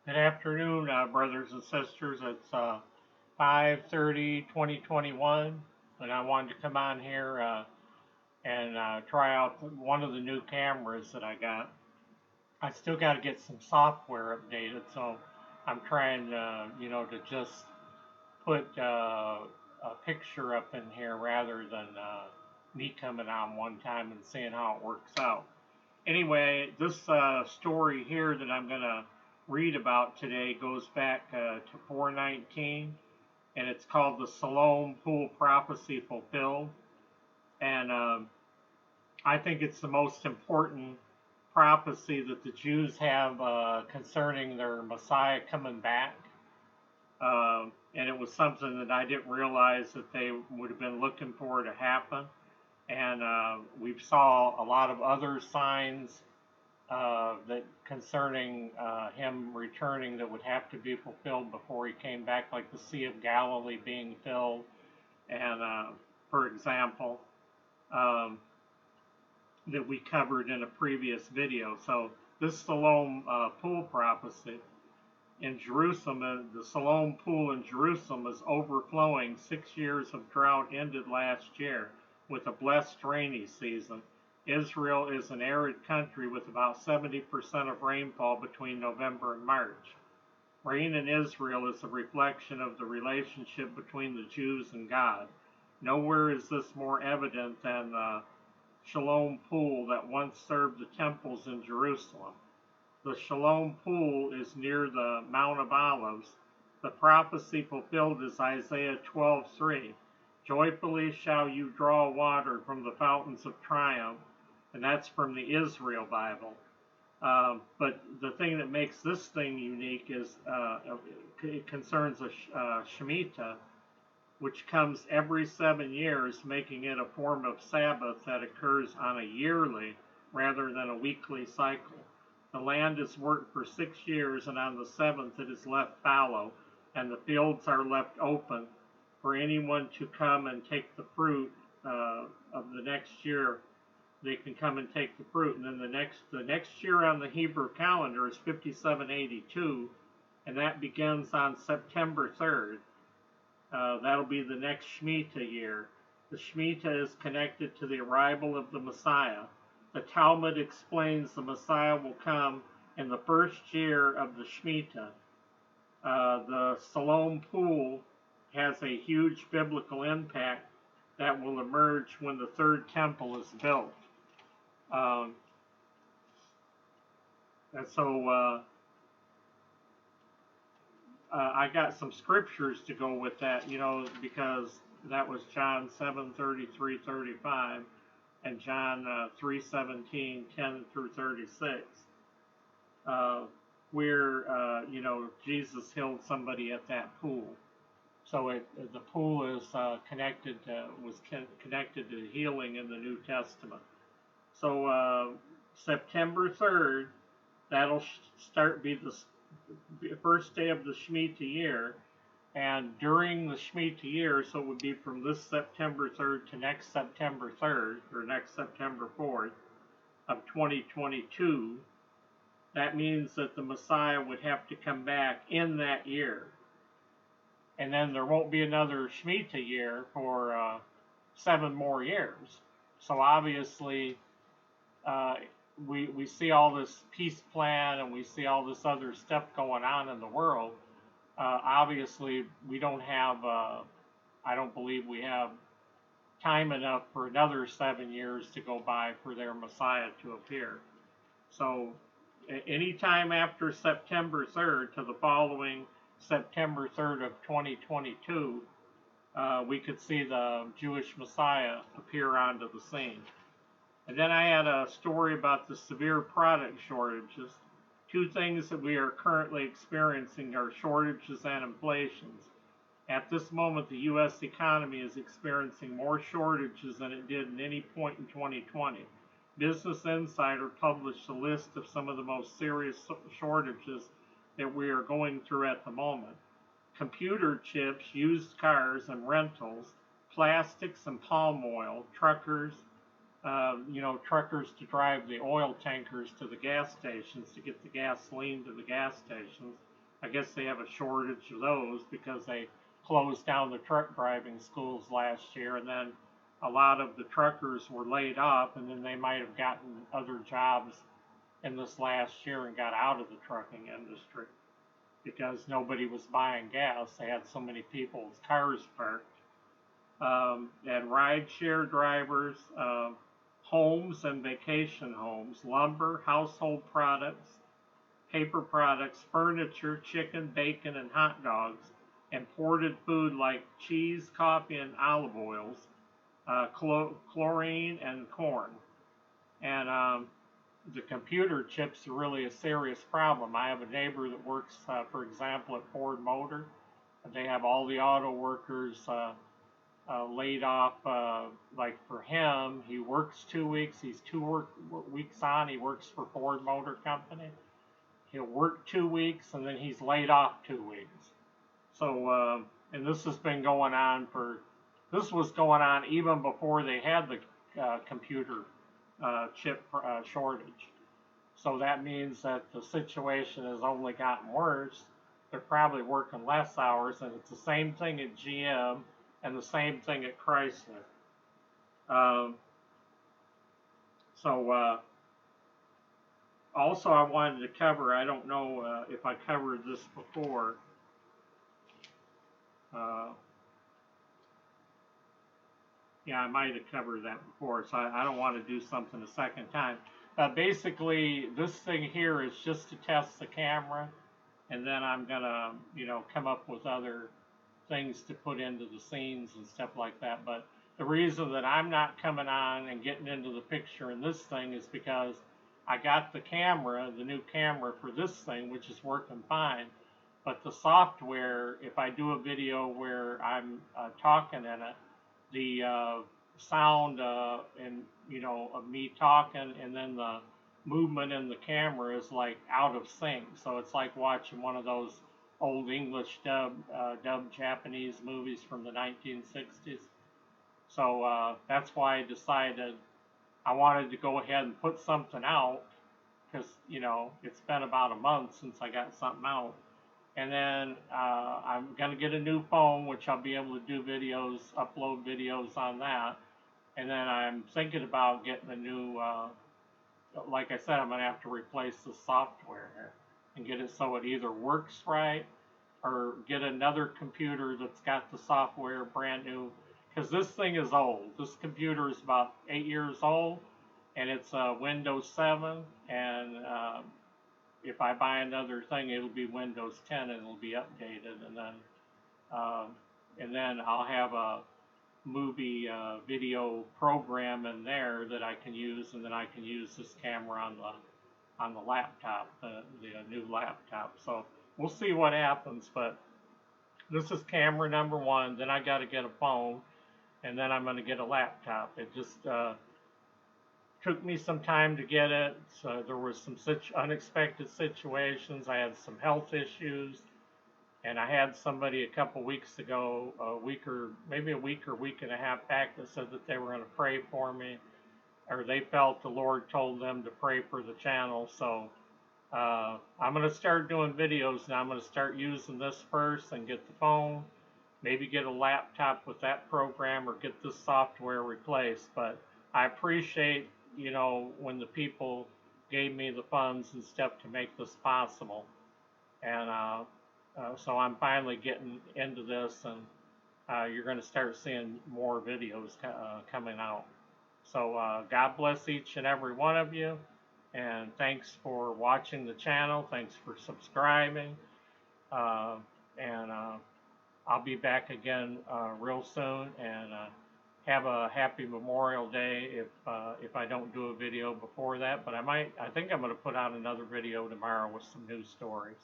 Good afternoon, brothers and sisters. It's 5/30/2021, and I wanted to come on here and try out one of the new cameras that I got. I still got to get some software updated, so I'm trying, to just put a picture up in here rather than me coming on one time and seeing how it works out. Anyway, this story here that I'm going to read about today goes back to 419, and it's called the Siloam Pool Prophecy Fulfilled. And I think it's the most important prophecy that the Jews have concerning their Messiah coming back. And it was something that I didn't realize that they would have been looking for to happen. And we saw a lot of other signs that concerning him returning that would have to be fulfilled before he came back, like the Sea of Galilee being filled, and for example, that we covered in a previous video. So this Siloam Pool prophecy in Jerusalem, the Siloam Pool in Jerusalem is overflowing. 6 years of drought ended last year with a blessed rainy season. Israel is an arid country with about 70% of rainfall between November and March. Rain in Israel is a reflection of the relationship between the Jews and God. Nowhere is this more evident than the Siloam Pool that once served the temples in Jerusalem. The Siloam Pool is near the Mount of Olives. The prophecy fulfilled is Isaiah 12:3. Joyfully shall you draw water from the fountains of triumph. And that's from the Israel Bible. But the thing that makes this thing unique is it concerns a SHEMITAH, which comes every 7 years, making it a form of Sabbath that occurs on a yearly rather than a weekly cycle. The land is worked for 6 years, and on the 7th it is left fallow, and the fields are left open for anyone to come and take the fruit of the next year. They can come and take the fruit, and then the next year on the Hebrew calendar is 5782, and that begins on September 3rd. That'll be the next Shemitah year. The Shemitah is connected to the arrival of the Messiah. The Talmud explains the Messiah will come in the first year of the Shemitah. The Siloam Pool has a huge biblical impact that will emerge when the third temple is built. And so I got some scriptures to go with that, because that was John 7:33-35 and John 3:17, 10 through 36, where Jesus healed somebody at that pool. So the pool is connected to healing in the New Testament. So September 3rd, that'll be the first day of the Shemitah year, and during the Shemitah year, so it would be from this September 3rd to next September 3rd, or next September 4th of 2022, that means that the Messiah would have to come back in that year. And then there won't be another Shemitah year for 7 more years. So obviously, we see all this peace plan and we see all this other stuff going on in the world. Obviously, we don't have, I don't believe we have time enough for another 7 years to go by for their Messiah to appear. So anytime after September 3rd to the following September 3rd of 2022, we could see the Jewish Messiah appear onto the scene. And then I had a story about the severe product shortages. 2 things that we are currently experiencing are shortages and inflations. At this moment, the U.S. economy is experiencing more shortages than it did at any point in 2020. Business Insider published a list of some of the most serious shortages that we are going through at the moment. Computer chips, used cars and rentals, plastics and palm oil, truckers to drive the oil tankers to the gas stations to get the gasoline to the gas stations, I guess they have a shortage of those because they closed down the truck driving schools last year, and then a lot of the truckers were laid off, and then they might have gotten other jobs in this last year and got out of the trucking industry because nobody was buying gas. They had so many people's cars parked. And rideshare drivers, homes and vacation homes, lumber, household products, paper products, furniture, chicken, bacon, and hot dogs, imported food like cheese, coffee, and olive oils, chlorine, and corn. And the computer chips are really a serious problem. I have a neighbor that works, for example, at Ford Motor. They have all the auto workers laid off. Like for him, he works 2 weeks. He's 2 weeks on. He works for Ford Motor Company. He'll work 2 weeks and then he's laid off 2 weeks. So, and this has been going on this was going on even before they had the computer chip shortage. So that means that the situation has only gotten worse. They're probably working less hours, and it's the same thing at GM and the same thing at Chrysler. Also I wanted to cover, I don't know if I covered this before, yeah, I might have covered that before, so I don't want to do something a second time. Basically, this thing here is just to test the camera, and then I'm going to, come up with other things to put into the scenes and stuff like that. But the reason that I'm not coming on and getting into the picture in this thing is because I got the camera, the new camera for this thing, which is working fine. But the software, if I do a video where I'm talking in it, the sound and of me talking and then the movement in the camera is like out of sync. So it's like watching one of those old English dubbed Japanese movies from the 1960s. So that's why I decided I wanted to go ahead and put something out, because it's been about a month since I got something out. And then I'm going to get a new phone, which I'll be able to do videos, upload videos on that. And then I'm thinking about getting a new, like I said, I'm going to have to replace the software and get it so it either works right, or get another computer that's got the software brand new. Because this thing is old. This computer is about 8 years old, and it's Windows 7, and if I buy another thing, it'll be Windows 10 and it'll be updated, and then I'll have a movie video program in there that I can use, and then I can use this camera on the laptop, the new laptop. So we'll see what happens, but this is camera number 1. Then I got to get a phone, and then I'm going to get a laptop. It just took me some time to get it. So there was some such unexpected situations. I had some health issues, and I had somebody a couple weeks ago, week or week and a half back, that said that they were going to pray for me, or they felt the Lord told them to pray for the channel. So I'm going to start doing videos now. I'm going to start using this first and get the phone, maybe get a laptop with that program, or get this software replaced. But I appreciate when the people gave me the funds and stuff to make this possible. And so I'm finally getting into this, and you're going to start seeing more videos coming out. So God bless each and every one of you, and thanks for watching the channel. Thanks for subscribing, and I'll be back again real soon, and have a happy Memorial Day if I don't do a video before that. But I think I'm going to put out another video tomorrow with some news stories.